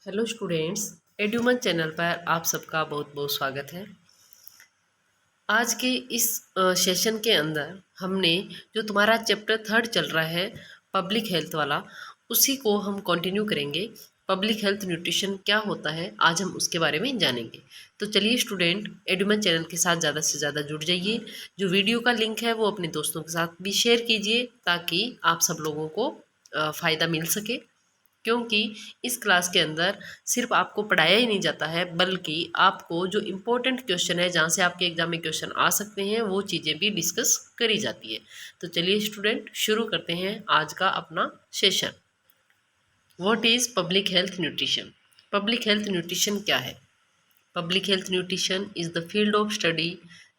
Hello students, एड्यूमन channel पर आप सबका बहुत बहुत स्वागत है। आज के इस सेशन के अंदर हमने जो तुम्हारा चैप्टर 3 चल रहा है पब्लिक हेल्थ वाला, उसी को हम कंटिन्यू करेंगे। पब्लिक हेल्थ न्यूट्रिशन क्या होता है, आज हम उसके बारे में जानेंगे। तो चलिए स्टूडेंट, एड्यूमन चैनल के साथ ज़्यादा से ज़्यादा जुड़ जाइए। जो वीडियो का लिंक है वो अपने दोस्तों के साथ भी शेयर कीजिए ताकि आप सब लोगों को फ़ायदा मिल सके। क्योंकि इस क्लास के अंदर सिर्फ आपको पढ़ाया ही नहीं जाता है, बल्कि आपको जो इम्पोर्टेंट क्वेश्चन है, जहाँ से आपके एग्जाम में क्वेश्चन आ सकते हैं, वो चीज़ें भी डिस्कस करी जाती है। तो चलिए स्टूडेंट, शुरू करते हैं आज का अपना session. What is public health nutrition? Public health nutrition क्या है? Public health nutrition is the field of study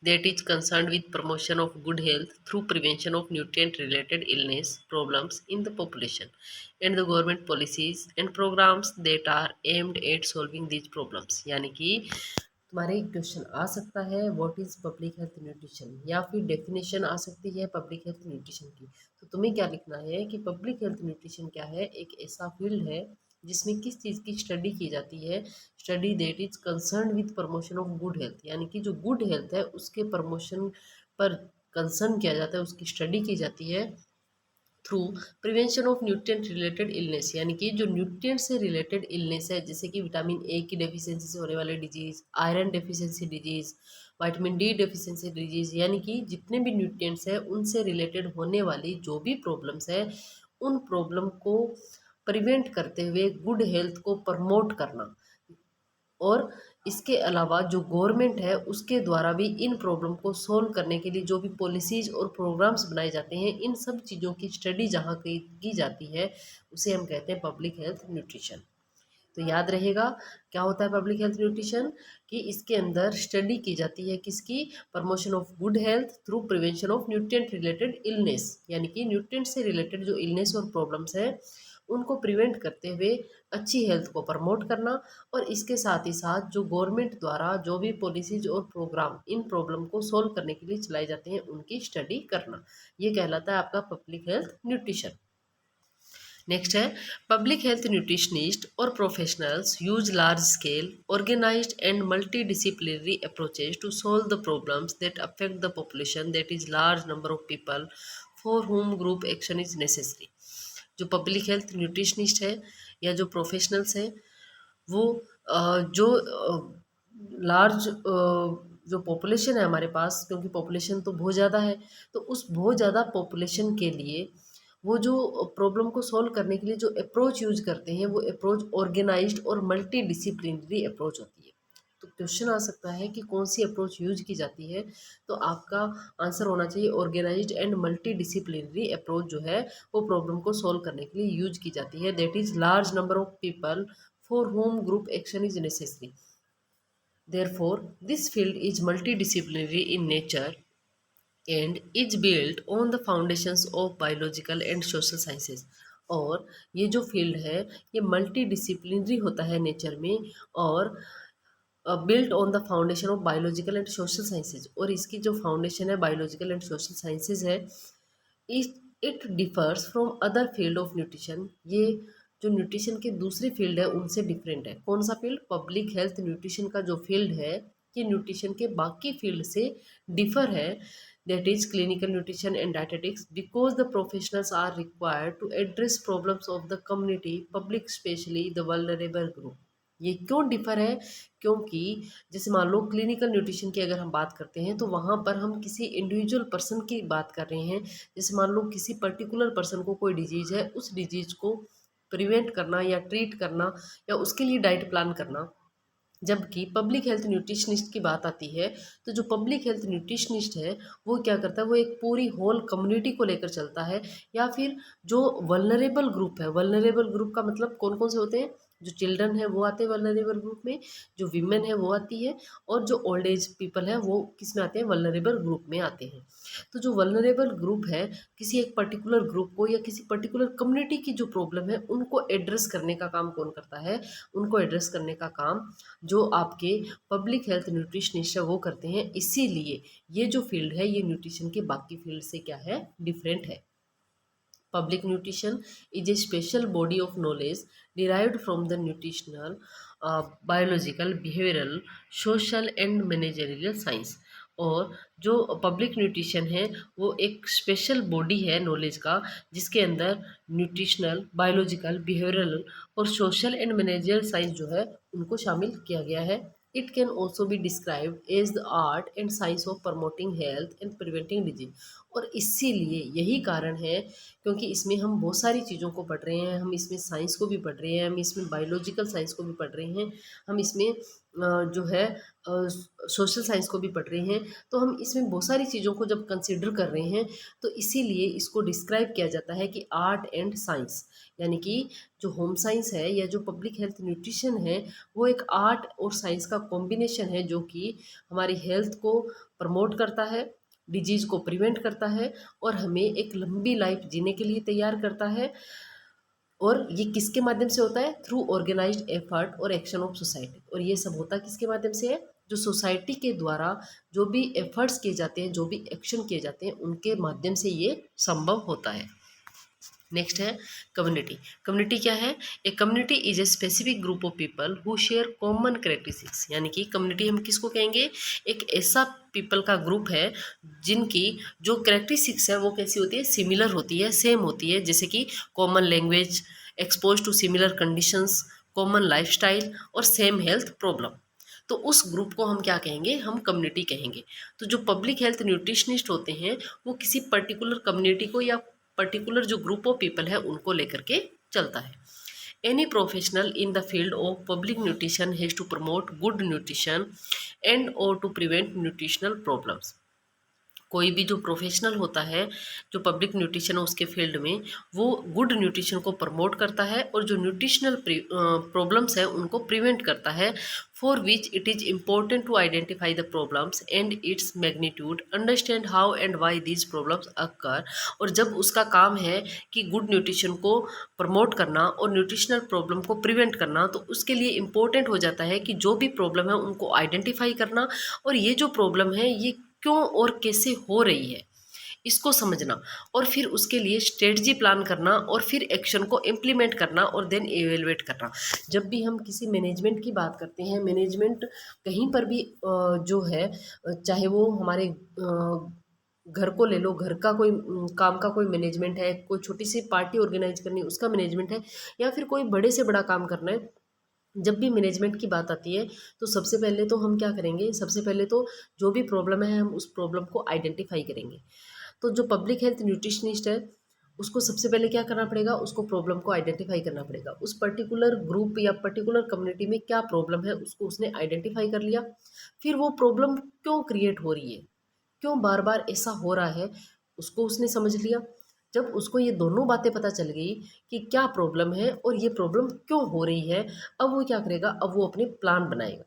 that is concerned with promotion of good health through prevention of nutrient related illness problems in the population and the government policies and programs that are aimed at solving these problems। यानी कि तुम्हारे question आ सकता है what is public health nutrition, या फिर definition आ सकती है public health nutrition की। तो तुम्हें क्या लिखना है कि पब्लिक हेल्थ न्यूट्रिशन क्या है? एक ऐसा फील्ड है जिसमें किस चीज़ की स्टडी की जाती है? Study that is concern with promotion of good health, यानी कि जो गुड हेल्थ है उसके प्रमोशन पर कंसर्न किया जाता है, उसकी स्टडी की जाती है through prevention of nutrient related illness, यानी कि जो न्यूट्रिएंट से रिलेटेड इलनेस है, जैसे कि विटामिन ए की डेफिशिएंसी से होने वाले disease, iron deficiency disease, vitamin D deficiency disease, यानी कि जितने भी न्यूट्रिएंट्स हैं उनसे रिलेटेड होने वाली जो भी प्रॉब्लम्स है, उन प्रॉब्लम को प्रिवेंट करते हुए गुड हेल्थ को प्रमोट करना। और इसके अलावा जो गवर्नमेंट है उसके द्वारा भी इन प्रॉब्लम को सोल्व करने के लिए जो भी पॉलिसीज़ और प्रोग्राम्स बनाए जाते हैं, इन सब चीज़ों की स्टडी जहाँ की जाती है उसे हम कहते हैं पब्लिक हेल्थ न्यूट्रिशन। तो याद रहेगा क्या होता है पब्लिक हेल्थ न्यूट्रिशन, कि इसके अंदर स्टडी की जाती है किसकी? Promotion of good health through prevention of nutrient related illness, यानी कि न्यूट्रिएंट से रिलेटेड जो इलनेस और प्रॉब्लम्स है उनको प्रिवेंट करते हुए अच्छी हेल्थ को प्रमोट करना। और इसके साथ ही साथ जो गवर्नमेंट द्वारा जो भी पॉलिसीज और प्रोग्राम इन प्रॉब्लम को सोल्व करने के लिए चलाए जाते हैं उनकी स्टडी करना, ये कहलाता है आपका पब्लिक हेल्थ न्यूट्रिशन। नेक्स्ट है पब्लिक हेल्थ न्यूट्रिशनिस्ट और professionals use large scale organised and multi approaches to solve the problems that affect the population that is large number of people for whom group action is necessary. जो public health nutritionist है या जो professionals हैं वो जो large जो population है हमारे पास, क्योंकि पॉपुलेशन तो बहुत ज़्यादा है, तो उस बहुत ज़्यादा पॉपुलेशन के लिए वो जो प्रॉब्लम को सॉल्व करने के लिए जो अप्रोच यूज करते हैं वो अप्रोच ऑर्गेनाइज्ड और मल्टी डिसिप्लिनरी अप्रोच होती है। तो क्वेश्चन आ सकता है कि कौन सी अप्रोच यूज की जाती है, तो आपका आंसर होना चाहिए organised and multidisciplinary approach जो है वो प्रॉब्लम को सॉल्व करने के लिए यूज की जाती है। That is large number of people for whom group action is necessary. Therefore, this field is multidisciplinary in nature and is built on the foundations of biological and social sciences। और ये जो field है ये multi disciplinary होता है nature में, और built on the foundation of biological and social sciences. और इसकी जो फाउंडेशन है बायोलॉजिकल एंड सोशल साइंसेज है, it differs from other field of nutrition. ये जो न्यूट्रिशन की दूसरी फील्ड है उनसे डिफरेंट है। कौन सा फील्ड? पब्लिक हेल्थ न्यूट्रिशन का जो फील्ड है ये न्यूट्रिशन के बाकी फील्ड से डिफर है। That is clinical nutrition and dietetics, because the professionals are required to address problems of the community public, specially the vulnerable group. ये क्यों डिफर है? क्योंकि जैसे मान लो क्लिनिकल न्यूट्रिशन की अगर हम बात करते हैं तो वहाँ पर हम किसी इंडिविजुअल पर्सन की बात कर रहे हैं। जैसे मान लो किसी पर्टिकुलर पर्सन को कोई डिजीज़ है, उस डिजीज़ को प्रिवेंट करना या ट्रीट करना या उसके लिए डाइट प्लान करना। जबकि पब्लिक हेल्थ न्यूट्रिशनिस्ट की बात आती है तो जो पब्लिक हेल्थ न्यूट्रिशनिस्ट है वो क्या करता है, वो एक पूरी होल कम्युनिटी को लेकर चलता है। या फिर जो वल्नरेबल ग्रुप है, वल्नरेबल ग्रुप का मतलब कौन कौन से होते हैं? जो चिल्ड्रन है वो आते हैं वल्नरेबल ग्रुप में, जो विमेन है वो आती है, और जो ओल्ड एज पीपल है वो किस में आते हैं? वल्नरेबल ग्रुप में आते हैं। तो जो वल्नरेबल ग्रुप है किसी एक पर्टिकुलर ग्रुप को या किसी पर्टिकुलर कम्युनिटी की जो प्रॉब्लम है उनको एड्रेस करने का काम कौन करता है? उनको एड्रेस करने का काम जो आपके पब्लिक हेल्थ न्यूट्रिशनिस्ट है वो करते हैं। इसीलिए ये जो फील्ड है ये न्यूट्रिशन के बाकी फील्ड से क्या है? डिफरेंट है। Public nutrition is a special body of knowledge derived from the nutritional, biological, behavioral, social and managerial science. और जो पब्लिक न्यूट्रिशन है वो एक स्पेशल बॉडी है नॉलेज का, जिसके अंदर न्यूट्रिशनल, बायोलॉजिकल, बिहेवियरल और सोशल एंड मैनेजरियल साइंस जो है उनको शामिल किया गया है. It can also be described as the art and science of promoting health and preventing disease. और इसीलिए यही कारण है क्योंकि इसमें हम बहुत सारी चीज़ों को पढ़ रहे हैं. हम इसमें साइंस को भी पढ़ रहे हैं, हम इसमें बायोलॉजिकल साइंस को भी पढ़ रहे हैं, हम इसमें जो है सोशल साइंस को भी पढ़ रहे हैं. तो हम इसमें बहुत सारी चीज़ों को जब कंसिडर कर रहे हैं तो इसीलिए इसको डिस्क्राइब किया जाता है कि आर्ट एंड साइंस. यानी कि जो होम साइंस है या जो पब्लिक हेल्थ न्यूट्रिशन है वो एक आर्ट और साइंस का कॉम्बिनेशन है जो कि हमारी हेल्थ को प्रमोट करता है, डिजीज़ को प्रिवेंट करता है और हमें एक लंबी लाइफ जीने के लिए तैयार करता है. और ये किसके माध्यम से होता है? थ्रू ऑर्गेनाइज्ड एफर्ट और एक्शन ऑफ सोसाइटी. और ये सब होता किसके माध्यम से है? जो सोसाइटी के द्वारा जो भी एफर्ट्स किए जाते हैं, जो भी एक्शन किए जाते हैं, उनके माध्यम से ये संभव होता है. नेक्स्ट है कम्युनिटी. कम्युनिटी क्या है? A community is a specific group of people who share common characteristics. यानी कि कम्युनिटी हम किसको कहेंगे? एक ऐसा पीपल का ग्रुप है जिनकी जो करेक्टरिस्टिक्स है वो कैसी होती है? सिमिलर होती है, सेम होती है. जैसे कि common language, expose to similar conditions, common lifestyle और सेम हेल्थ प्रॉब्लम. तो उस ग्रुप को हम क्या कहेंगे? हम कम्युनिटी कहेंगे. तो जो पब्लिक हेल्थ न्यूट्रिशनिस्ट होते हैं वो किसी पर्टिकुलर कम्युनिटी को या पर्टिकुलर जो ग्रुप ऑफ पीपल है उनको लेकर के चलता है. Any professional in the field of public nutrition has to promote good nutrition and और टू प्रिवेंट न्यूट्रिशनल प्रॉब्लम्स. कोई भी जो प्रोफेशनल होता है जो पब्लिक न्यूट्रिशन है उसके फील्ड में, वो गुड न्यूट्रिशन को प्रमोट करता है और जो न्यूट्रिशनल प्रॉब्लम्स है उनको प्रिवेंट करता है. For which it is important to identify the problems and its magnitude, understand how and why these problems occur. और जब उसका काम है कि गुड न्यूट्रिशन को प्रमोट करना और न्यूट्रिशनल प्रॉब्लम को प्रिवेंट करना, तो उसके लिए इम्पोर्टेंट हो जाता है कि जो भी प्रॉब्लम है उनको आइडेंटिफाई करना और ये जो प्रॉब्लम है ये क्यों और कैसे हो रही है इसको समझना और फिर उसके लिए स्ट्रेटजी प्लान करना और फिर एक्शन को इम्प्लीमेंट करना और देन एवेलुएट करना. जब भी हम किसी मैनेजमेंट की बात करते हैं, मैनेजमेंट कहीं पर भी जो है, चाहे वो हमारे घर को ले लो, घर का कोई काम का कोई मैनेजमेंट है, कोई छोटी सी पार्टी ऑर्गेनाइज करनी है उसका मैनेजमेंट है, या फिर कोई बड़े से बड़ा काम करना है. जब भी मैनेजमेंट की बात आती है तो सबसे पहले तो हम क्या करेंगे? सबसे पहले तो जो भी प्रॉब्लम है हम उस प्रॉब्लम को आइडेंटिफाई करेंगे. तो जो पब्लिक हेल्थ न्यूट्रिशनिस्ट है उसको सबसे पहले क्या करना पड़ेगा? उसको प्रॉब्लम को आइडेंटिफाई करना पड़ेगा. उस पर्टिकुलर ग्रुप या पर्टिकुलर कम्युनिटी में क्या प्रॉब्लम है उसको उसने आइडेंटिफाई कर लिया. फिर वो प्रॉब्लम क्यों क्रिएट हो रही है, क्यों बार बार ऐसा हो रहा है, उसको उसने समझ लिया. जब उसको ये दोनों बातें पता चल गई कि क्या प्रॉब्लम है और ये प्रॉब्लम क्यों हो रही है, अब वो क्या करेगा? अब वो अपने प्लान बनाएगा,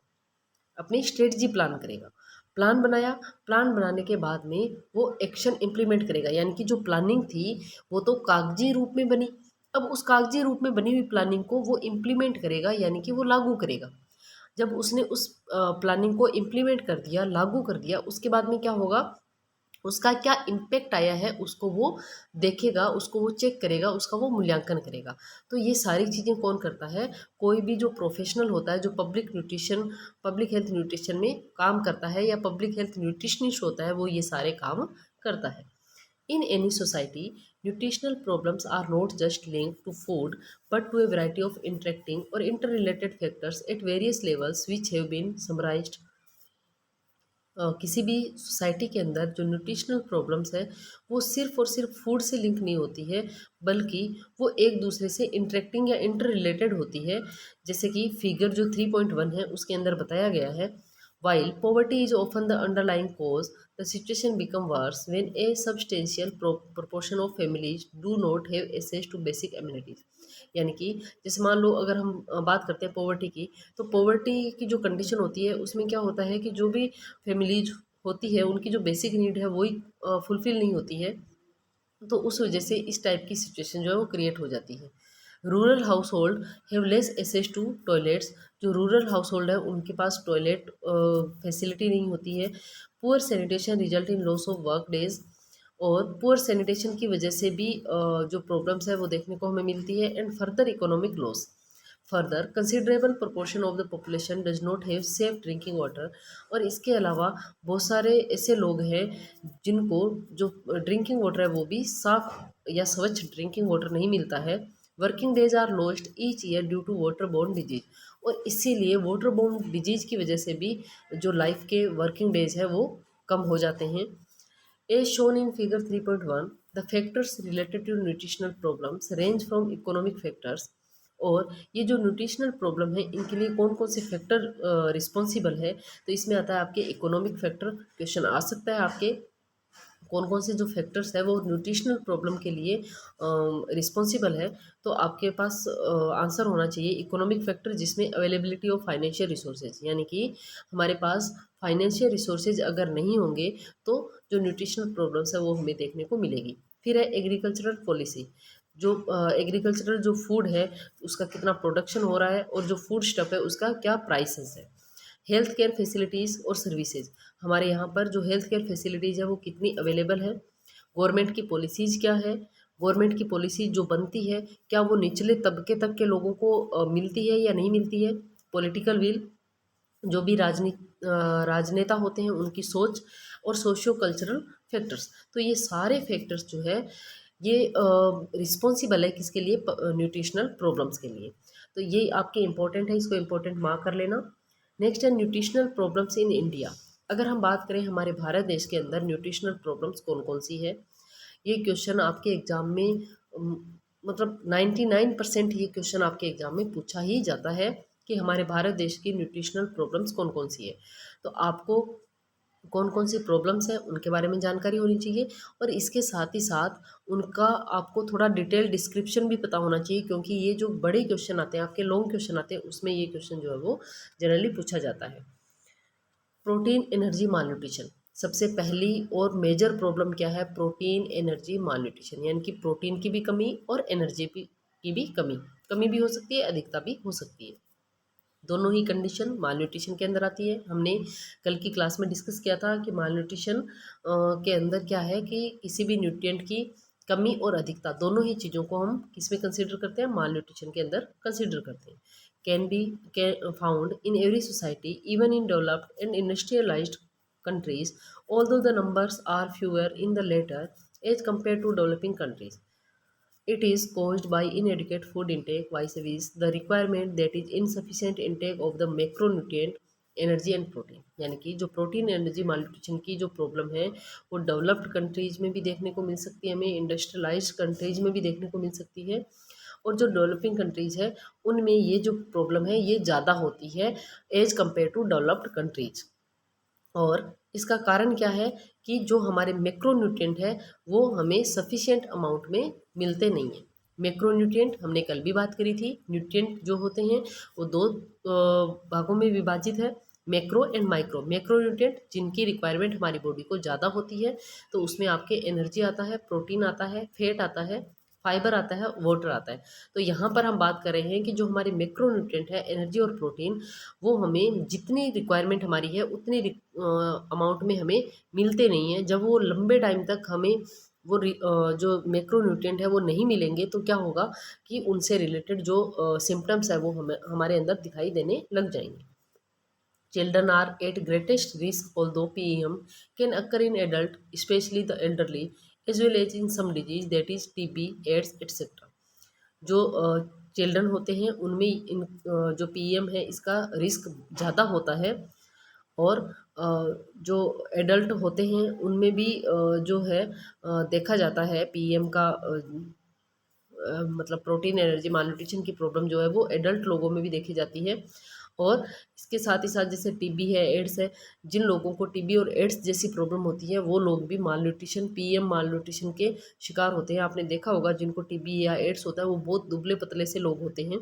अपनी स्ट्रेटजी प्लान करेगा. प्लान बनाया, प्लान बनाने के बाद में वो एक्शन इम्प्लीमेंट करेगा. यानी कि जो प्लानिंग थी वो तो कागजी रूप में बनी, अब उस कागजी रूप में बनी हुई प्लानिंग को वो इम्प्लीमेंट करेगा, यानी कि वो लागू करेगा. जब उसने उस प्लानिंग को इम्प्लीमेंट कर दिया, लागू कर दिया, उसके बाद में क्या होगा? उसका क्या इम्पैक्ट आया है उसको वो देखेगा, उसको वो चेक करेगा, उसका वो मूल्यांकन करेगा. तो ये सारी चीज़ें कौन करता है? कोई भी जो प्रोफेशनल होता है जो पब्लिक हेल्थ न्यूट्रिशन में काम करता है या पब्लिक हेल्थ न्यूट्रिशनिस्ट होता है, वो ये सारे काम करता है. In any society nutritional problems are not just link to food but to a variety of interacting और inter related factors at various levels which have been summarised. किसी भी सोसाइटी के अंदर जो न्यूट्रिशनल प्रॉब्लम्स है वो सिर्फ और सिर्फ फूड से लिंक नहीं होती है, बल्कि वो एक दूसरे से इंटरेक्टिंग या इंटर रिलेटेड होती है. जैसे कि फिगर जो 3.1 है उसके अंदर बताया गया है, while poverty is often the underlying cause the situation become worse when a substantial proportion of families do not have access to basic amenities. यानी कि जैसे मान लो अगर हम बात करते हैं पॉवर्टी की, तो पॉवर्टी की जो कंडीशन होती है उसमें क्या होता है कि जो भी फैमिलीज होती है उनकी जो बेसिक नीड है वही फुलफिल नहीं होती है. तो उस वजह से इस टाइप की सिचुएशन जो है वो क्रिएट हो जाती है. Rural household have less access to toilets. जो रूरल हाउस होल्ड है उनके पास टॉयलेट फैसिलिटी नहीं होती है. Poor sanitation result in loss of work days. और पुअर सैनिटेशन की वजह से भी जो प्रॉब्लम्स है वो देखने को हमें मिलती है। And further economic loss, further considerable proportion of the population does not have safe drinking water. और इसके अलावा बहुत सारे ऐसे लोग हैं जिनको जो ड्रिंकिंग वाटर है वो भी साफ या स्वच्छ ड्रिंकिंग वाटर नहीं मिलता है। Working days are lost each year due to waterborne disease. और इसीलिए वाटर बोर्न डिजीज की वजह से भी जो लाइफ के वर्किंग डेज है वो कम हो जाते हैं। As shown in figure 3.1, the factors related to nutritional problems range from economic factors। और ये जो न्यूट्रिशनल प्रॉब्लम है इनके लिए कौन कौन से फैक्टर रिस्पॉन्सिबल है, तो इसमें आता है आपके इकोनॉमिक फैक्टर। क्वेश्चन आ सकता है आपके कौन कौन से जो फैक्टर्स है वो न्यूट्रिशनल प्रॉब्लम के लिए रिस्पॉन्सिबल है, तो आपके पास आंसर होना चाहिए इकोनॉमिक फैक्टर, जिसमें अवेलेबिलिटी ऑफ फाइनेंशियल रिसोर्सेज, यानी कि हमारे पास फाइनेंशियल रिसोर्सेज अगर नहीं होंगे तो जो न्यूट्रिशनल प्रॉब्लम्स है वो हमें देखने को मिलेगी। फिर है एग्रीकल्चरल पॉलिसी, जो एग्रीकल्चरल जो फूड है उसका कितना प्रोडक्शन हो रहा है और जो फूड स्टफ है उसका क्या प्राइसेस है। हेल्थ केयर फैसिलिटीज़ और सर्विसेज, हमारे यहाँ पर जो हेल्थ केयर फैसिलिटीज़ है वो कितनी अवेलेबल है। गवर्नमेंट की पॉलिसीज़ क्या है, गवर्नमेंट की पॉलिसी जो बनती है क्या वो निचले तबके तक के लोगों को मिलती है या नहीं मिलती है। पॉलिटिकल विल, जो भी राजनेता होते हैं उनकी सोच। और सोशियो कल्चरल फैक्टर्स, तो ये सारे फैक्टर्स जो है ये रिस्पॉन्सिबल है किसके लिए, न्यूट्रिशनल प्रॉब्लम्स के लिए। तो ये आपके इंपॉर्टेंट है, इसको इंपॉर्टेंट मार्क कर लेना। नेक्स्ट है न्यूट्रिशनल प्रॉब्लम्स इन इंडिया। अगर हम बात करें हमारे भारत देश के अंदर न्यूट्रिशनल प्रॉब्लम्स कौन कौन सी है, ये क्वेश्चन आपके एग्ज़ाम में मतलब 99% ये क्वेश्चन आपके एग्ज़ाम में पूछा ही जाता है कि हमारे भारत देश की न्यूट्रिशनल प्रॉब्लम्स कौन कौन सी है। तो आपको कौन कौन सी प्रॉब्लम्स हैं उनके बारे में जानकारी होनी चाहिए, और इसके साथ ही साथ उनका आपको थोड़ा डिटेल डिस्क्रिप्शन भी पता होना चाहिए, क्योंकि ये जो बड़े क्वेश्चन आते हैं आपके, लॉन्ग क्वेश्चन आते हैं, उसमें ये क्वेश्चन जो है वो जनरली पूछा जाता है। प्रोटीन एनर्जी मालन्यूट्रिशन, सबसे पहली और मेजर प्रॉब्लम क्या है, प्रोटीन एनर्जी मालन्यूट्रिशन, यानी कि प्रोटीन की भी कमी और एनर्जी की भी कमी, कमी भी हो सकती है अधिकता भी हो सकती है। दोनों ही कंडीशन मालन्यूट्रिशन के अंदर आती है। हमने कल की क्लास में डिस्कस किया था कि मालन्यूट्रिशन के अंदर क्या है कि किसी भी न्यूट्रिएंट की कमी और अधिकता, दोनों ही चीज़ों को हम किस में कंसिडर करते हैं, मालन्यूट्रिशन के अंदर कंसिडर करते हैं। Can found in every society even in developed and industrialised countries, although the numbers are fewer in the latter as compared to developing countries. It is caused by inadequate food intake, vice versa the requirement that is insufficient intake of the macronutrient energy and protein. यानी कि जो protein energy malnutrition की जो problem है वो developed countries में भी देखने को मिल सकती है, हमें इंडस्ट्रियलाइज्ड कंट्रीज़ में भी देखने को मिल सकती है, और जो डेवलपिंग कंट्रीज़ है उनमें ये जो प्रॉब्लम है ये ज़्यादा होती है as compare to developed countries. और इसका कारण क्या है कि जो हमारे मैक्रोन्यूट्रिएंट है वो हमें सफिशिएंट अमाउंट में मिलते नहीं हैं। मैक्रोन्यूट्रिएंट हमने कल भी बात करी थी, न्यूट्रिएंट जो होते हैं वो दो भागों में विभाजित है, मैक्रो एंड माइक्रो। मैक्रोन्यूट्रिएंट जिनकी रिक्वायरमेंट हमारी बॉडी को ज़्यादा होती है, तो उसमें आपके एनर्जी आता है, प्रोटीन आता है, फैट आता है, फाइबर आता है, वाटर आता है। तो यहाँ पर हम बात कर रहे हैं कि जो हमारे मैक्रोन्यूट्रिएंट है एनर्जी और प्रोटीन, वो हमें जितनी रिक्वायरमेंट हमारी है उतनी अमाउंट में हमें मिलते नहीं हैं। जब वो लंबे टाइम तक हमें वो जो मैक्रोन्यूट्रिएंट है वो नहीं मिलेंगे तो क्या होगा कि उनसे रिलेटेड जो सिम्टम्स है वो हमें हमारे अंदर दिखाई देने लग जाएंगे। Children are at greatest risk, although PEM can occur in adult, especially the elderly, as well as in some disease that is TB, AIDS, etc. जो चिल्ड्रन होते हैं उनमें जो पीएम है इसका रिस्क ज़्यादा होता है, और जो एडल्ट होते हैं उनमें भी जो है देखा जाता है पीएम का मतलब प्रोटीन एनर्जी मालन्यूट्रिशन की प्रॉब्लम जो है वो एडल्ट लोगों में भी देखी जाती है। और इसके साथ ही साथ जैसे टीबी है, एड्स है, जिन लोगों को टीबी और एड्स जैसी प्रॉब्लम होती है वो लोग भी मालन्यूट्रिशन, पीएम मालन्यूट्रिशन के शिकार होते हैं। आपने देखा होगा जिनको टीबी या एड्स होता है वो बहुत दुबले पतले से लोग होते हैं।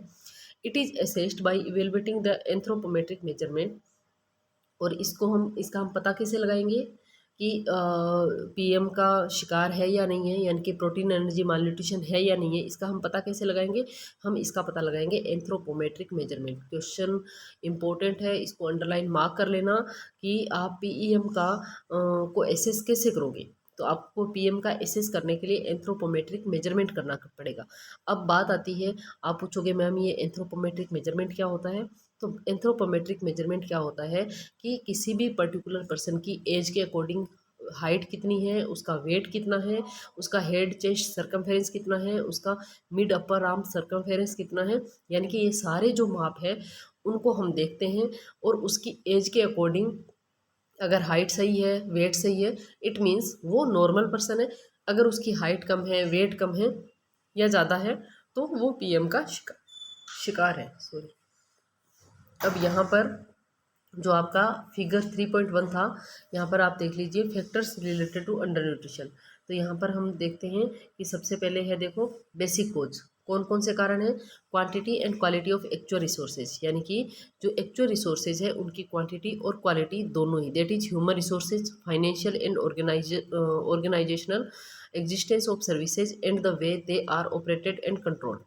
It is assessed by evaluating the anthropometric measurement. और इसका हम पता कैसे लगाएंगे कि पीएम का शिकार है या नहीं है, यानी कि प्रोटीन एनर्जी मालन्यूट्रिशन है या नहीं है, इसका हम पता कैसे लगाएंगे, हम इसका पता लगाएंगे एंथ्रोपोमेट्रिक मेजरमेंट। क्वेश्चन इंपॉर्टेंट है, इसको अंडरलाइन मार्क कर लेना कि आप पीईएम का को एसेस कैसे करोगे। तो आपको पीएम का एसेस करने के लिए एंथ्रोपोमेट्रिक मेजरमेंट करना पड़ेगा। अब बात आती है, आप पूछोगे मैम ये एंथ्रोपोमेट्रिक मेजरमेंट क्या होता है? तो एंथ्रोपोमेट्रिक मेजरमेंट क्या होता है कि किसी भी पर्टिकुलर पर्सन की एज के अकॉर्डिंग हाइट कितनी है, उसका वेट कितना है, उसका हेड चेस्ट सर्कमफेरेंस कितना है, उसका मिड अपर आर्म सर्कमफेरेंस कितना है, यानी कि ये सारे जो माप है उनको हम देखते हैं। और उसकी एज के अकॉर्डिंग अगर हाइट सही है, वेट सही है, इट मीन्स वो नॉर्मल पर्सन है। अगर उसकी हाइट कम है, वेट कम है या ज़्यादा है तो वो पीएम का शिकार है। सॉरी। अब यहाँ पर जो आपका फिगर 3.1 था, यहाँ पर आप देख लीजिए factors related to undernutrition. तो यहाँ पर हम देखते हैं कि सबसे पहले है, देखो बेसिक कोज कौन कौन से कारण हैं। Quantity and quality of actual resources, यानी कि जो एक्चुअल रिसोर्सेज है उनकी क्वांटिटी और क्वालिटी दोनों ही, that is human resources, financial and organisational, existence of services and the way they are operated and controlled.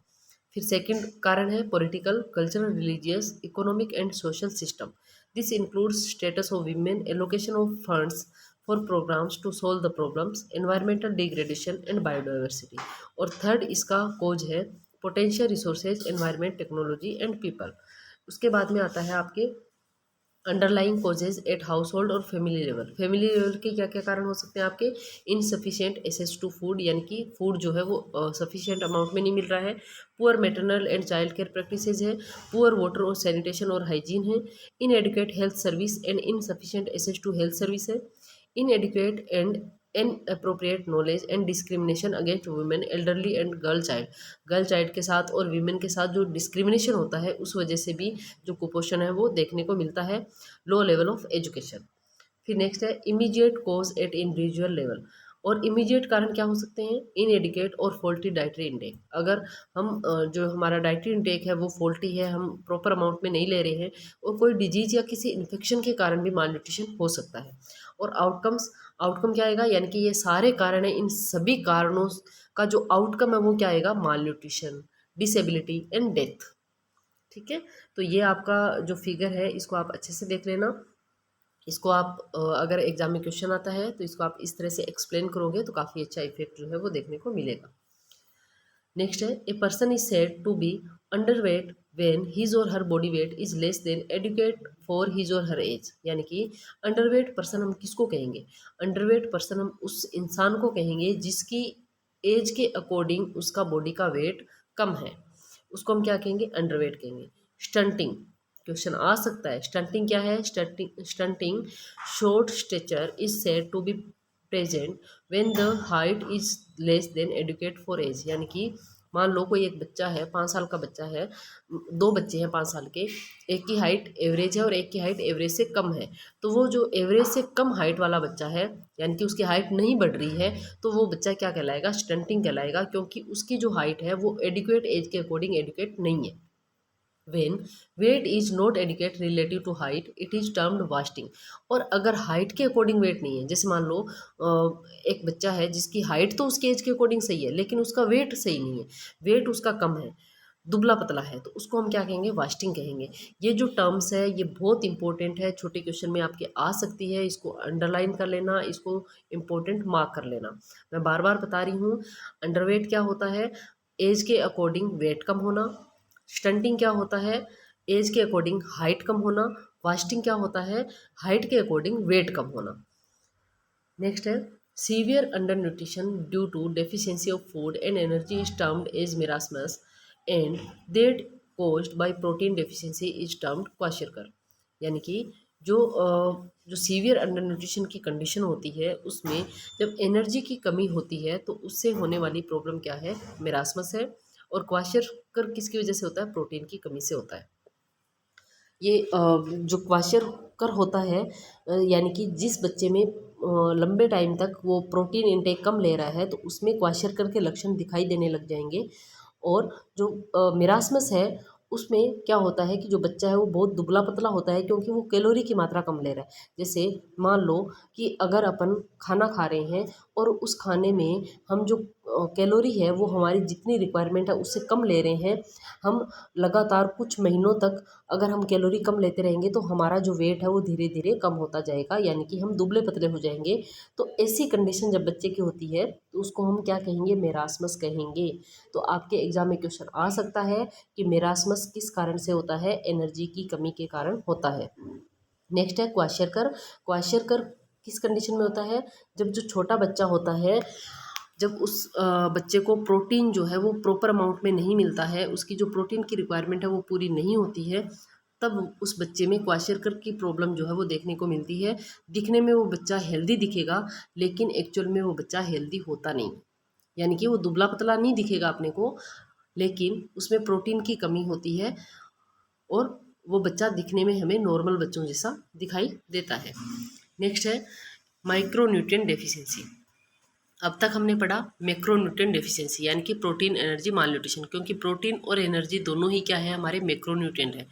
फिर सेकंड कारण है political, cultural, religious, economic and social system. This includes status of women, allocation of funds for programmes to solve the problems, environmental degradation and biodiversity. और third इसका cause है potential resources, environment, technology and people. उसके बाद में आता है आपके underlying causes eight house hold और फैमिली लेवल। फैमिली लेवल के क्या क्या कारण हो सकते हैं आपके? इनसफिशिएंट एसेस टू फूड, यानी कि फूड जो है वो सफिशिएंट अमाउंट में नहीं मिल रहा है। Poor maternal and child care practices है। पुअर वाटर और सैनिटेशन और हाइजीन है। Inadequate health service and insufficient access to health service है। Inadequate and inappropriate knowledge and discrimination against women, elderly and girl child. Girl child के साथ और women के साथ जो डिस्क्रिमिनेशन होता है उस वजह से भी जो कुपोषण है वो देखने को मिलता है। Low level of education. फिर नेक्स्ट है immediate cause at individual level. और इमीडिएट कारण क्या हो सकते हैं? इनएडिकेट और फॉल्टी डाइटरी इंटेक। अगर हम जो हमारा डाइटरी इंटेक है वो फॉल्टी है, हम प्रॉपर अमाउंट में नहीं ले रहे हैं, और कोई डिजीज या किसी इन्फेक्शन के कारण भी माल न्यूट्रिशन हो सकता है। और आउटकम क्या आएगा? यानी कि ये सारे कारण हैं, इन सभी कारणों का जो आउटकम है वो क्या आएगा? माल न्यूट्रिशन, डिसेबिलिटी एंड डेथ। ठीक है, तो ये आपका जो फिगर है इसको आप अच्छे से देख लेना। इसको आप अगर एग्जाम में क्वेश्चन आता है तो इसको आप इस तरह से एक्सप्लेन करोगे तो काफ़ी अच्छा इफेक्ट जो है वो देखने को मिलेगा। नेक्स्ट है a person is said to be underweight when his or her body weight is less than adequate for his or her as. यानी कि अंडरवेट पर्सन हम किसको कहेंगे? अंडरवेट पर्सन हम उस इंसान को कहेंगे जिसकी एज के अकॉर्डिंग उसका बॉडी का वेट कम है, उसको हम क्या कहेंगे? अंडरवेट कहेंगे। स्टंटिंग क्वेश्चन आ सकता है। स्टंटिंग क्या है? Stunting short stature is said to be present when the height is less than adequate for age. यानी कि मान लो कोई एक बच्चा है, 5 साल का बच्चा है, दो बच्चे हैं 5 साल के, एक की हाइट एवरेज है और एक की हाइट एवरेज से कम है। तो वो जो एवरेज से कम हाइट वाला बच्चा है, यानी कि उसकी हाइट नहीं बढ़ रही है, तो वो बच्चा क्या कहलाएगा? स्टंटिंग कहलाएगा, क्योंकि उसकी जो हाइट है वो एडिक्वेट एज के अकॉर्डिंग एडिक्वेट नहीं है। When weight is not adequate relative to height, it is termed wasting। और अगर हाइट के अकॉर्डिंग वेट नहीं है, जैसे मान लो एक बच्चा है जिसकी हाइट तो उसके एज के अकॉर्डिंग सही है लेकिन उसका वेट सही नहीं है, वेट उसका कम है, दुबला पतला है, तो उसको हम क्या कहेंगे? वास्टिंग कहेंगे। ये जो टर्म्स है ये बहुत इंपॉर्टेंट है, छोटे क्वेश्चन में आपके आ सकती है, इसको अंडरलाइन कर लेना, इसको इम्पोर्टेंट मार्क कर लेना। मैं बार बार बता रही हूँ, अंडरवेट क्या होता है? एज के अकॉर्डिंग वेट कम होना। स्टंटिंग क्या होता है? एज के अकॉर्डिंग हाइट कम होना। वास्टिंग क्या होता है? हाइट के अकॉर्डिंग वेट कम होना। नेक्स्ट है severe under nutrition due to deficiency of food and energy is termed as marasmus and that caused by protein deficiency is termed kwashiorkor. यानी कि जो सीवियर अंडर न्यूट्रिशन की कंडीशन होती है उसमें जब एनर्जी की कमी होती है तो उससे होने वाली प्रॉब्लम क्या है? मेरास्मस है। और क्वाशरकर किसकी वजह से होता है? प्रोटीन की कमी से होता है। ये जो क्वाशरकर होता है यानी कि जिस बच्चे में लंबे टाइम तक वो प्रोटीन इंटेक कम ले रहा है तो उसमें क्वाशरकर के लक्षण दिखाई देने लग जाएंगे। और जो मेरास्मस है उसमें क्या होता है कि जो बच्चा है वो बहुत दुबला पतला होता है क्योंकि वो कैलोरी की मात्रा कम ले रहा है। जैसे मान लो कि अगर अपन खाना खा रहे हैं और उस खाने में हम जो कैलोरी है वो हमारी जितनी रिक्वायरमेंट है उससे कम ले रहे हैं, हम लगातार कुछ महीनों तक अगर हम कैलोरी कम लेते रहेंगे तो हमारा जो वेट है वो धीरे धीरे कम होता जाएगा, यानी कि हम दुबले पतले हो जाएंगे। तो ऐसी कंडीशन जब बच्चे की होती है तो उसको हम क्या कहेंगे, मेरास्मस कहेंगे। तो आपके एग्जाम में क्वेश्चन आ सकता है कि मेरास्मस किस कारण से होता है, एनर्जी की कमी के कारण होता है। नेक्स्ट है क्वाशरकर। क्वाशरकर किस कंडीशन में होता है, जब जो छोटा बच्चा होता है, जब उस बच्चे को प्रोटीन जो है वो प्रॉपर अमाउंट में नहीं मिलता है, उसकी जो प्रोटीन की रिक्वायरमेंट है वो पूरी नहीं होती है, तब उस बच्चे में क्वाशरकर की प्रॉब्लम जो है वो देखने को मिलती है। दिखने में वो बच्चा हेल्दी दिखेगा, लेकिन एक्चुअल में वो बच्चा हेल्दी होता नहीं, यानी कि वो दुबला पतला नहीं दिखेगा अपने को, लेकिन उसमें प्रोटीन की कमी होती है और वो बच्चा दिखने में हमें नॉर्मल बच्चों जैसा दिखाई देता है। नेक्स्ट है माइक्रोन्यूट्रिएंट डेफिशिएंसी। अब तक हमने पढ़ा मैक्रोन्यूट्रिएंट डेफिशिएंसी यानी कि प्रोटीन एनर्जी मालन्यूट्रिशन, क्योंकि प्रोटीन और एनर्जी दोनों ही क्या है, हमारे मैक्रोन्यूट्रिएंट है।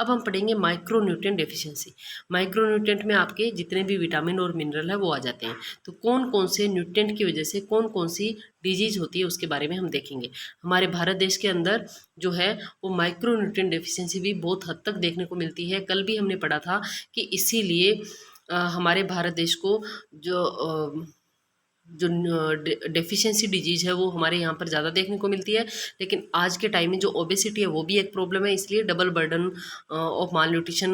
अब हम पढ़ेंगे माइक्रोन्यूट्रिएंट डेफिशिएंसी। माइक्रोन्यूट्रिएंट में आपके जितने भी विटामिन और मिनरल है वो आ जाते हैं। तो कौन कौन से न्यूट्रिएंट की वजह से कौन कौन सी डिजीज होती है उसके बारे में हम देखेंगे। हमारे भारत देश के अंदर जो है वो माइक्रोन्यूट्रिएंट डेफिशिएंसी भी बहुत हद तक देखने को मिलती है। कल भी हमने पढ़ा था कि इसीलिए हमारे भारत देश को जो डेफिशिएंसी डिजीज़ है वो हमारे यहाँ पर ज़्यादा देखने को मिलती है। लेकिन आज के टाइम में जो ओबेसिटी है वो भी एक प्रॉब्लम है, इसलिए डबल बर्डन ऑफ मालन्यूट्रिशन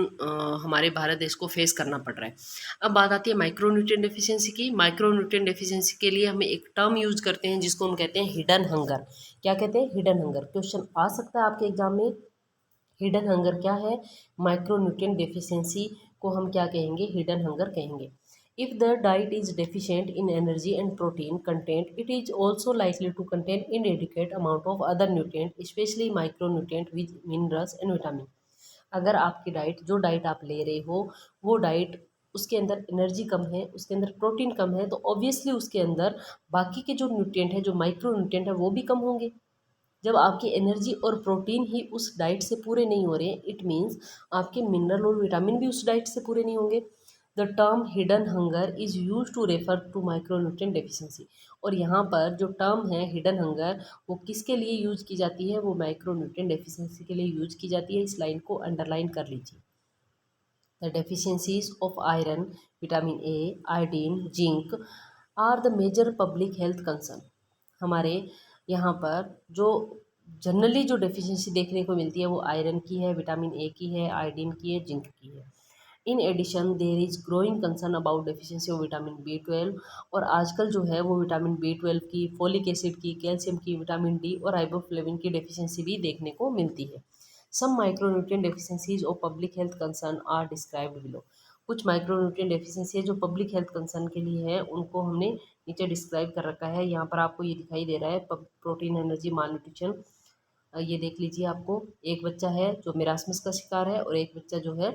हमारे भारत देश को फेस करना पड़ रहा है। अब बात आती है माइक्रोन्यूट्रिएंट डेफिशिएंसी की। माइक्रोन्यूट्रिएंट डेफिशिएंसी के लिए हमें एक टर्म यूज करते हैं जिसको हम कहते हैं हिडन हंगर। क्या कहते हैं, हिडन हंगर। क्वेश्चन आ सकता है आपके एग्जाम में, हिडन हंगर क्या है, माइक्रोन्यूट्रिएंट डेफिशिएंसी को हम क्या कहेंगे, हिडन हंगर कहेंगे। If the diet is deficient in energy and protein content, it is also likely to contain inadequate amount of other nutrients, especially micronutrient with minerals and vitamin. अगर आपकी diet, जो diet आप ले रहे हो वो diet, उसके अंदर एनर्जी कम है, उसके अंदर प्रोटीन कम है, तो ऑब्वियसली उसके अंदर बाकी के जो न्यूट्रिएंट है, जो माइक्रो न्यूट्रिएंट है, वो भी कम होंगे। जब आपकी एनर्जी और प्रोटीन ही उस डाइट से पूरे नहीं हो रहे हैं, इट मीन्स आपके मिनरल और विटामिन भी उस डाइट से पूरे नहीं होंगे। The term hidden hunger is use to refer to micronutrient deficiency. और यहाँ पर जो टर्म है हिडन हंगर वो किसके लिए यूज की जाती है, वो माइक्रोन्यूट्रिएंट डेफिशिएंसी के लिए यूज की जाती है। इस लाइन को अंडरलाइन कर लीजिए। The deficiencies of iron, vitamin A, iodine, zinc are the major public health concern. हमारे यहाँ पर जो जनरली जो डेफिशिएंसी देखने को मिलती है वो आयरन की है, विटामिन ए की है, आयोडीन की है, जिंक की है। In addition there is growing concern about deficiency of vitamin B12। और आजकल जो है वो विटामिन B12 की, फोलिक एसिड की, कैल्शियम की, विटामिन डी और राइबोफ्लेविन की डेफिशिएंसी भी देखने को मिलती है। Some micronutrient deficiencies of public health concern are described below. कुछ माइक्रोन्यूट्रिएंट डेफिशिएंसी है जो पब्लिक हेल्थ कंसर्न के लिए है, उनको हमने नीचे डिस्क्राइब कर रखा है। यहाँ पर आपको ये दिखाई दे रहा है, प्रोटीन एनर्जी मालन्यूट्रिशन। ये देख लीजिए, आपको एक बच्चा है जो मेरास्मस का शिकार है और एक बच्चा जो है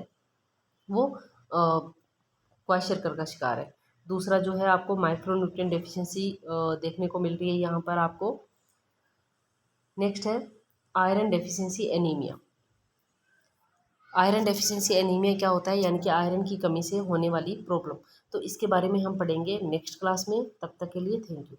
वो क्वाशरकर का शिकार है। दूसरा जो है आपको माइक्रोन्यूट्रिएंट डेफिशिएंसी देखने को मिल रही है यहाँ पर आपको। नेक्स्ट है iron deficiency anaemia. Iron deficiency anaemia क्या होता है, यानी कि आयरन की कमी से होने वाली प्रॉब्लम। तो इसके बारे में हम पढ़ेंगे नेक्स्ट क्लास में। तब तक के लिए थैंक यू।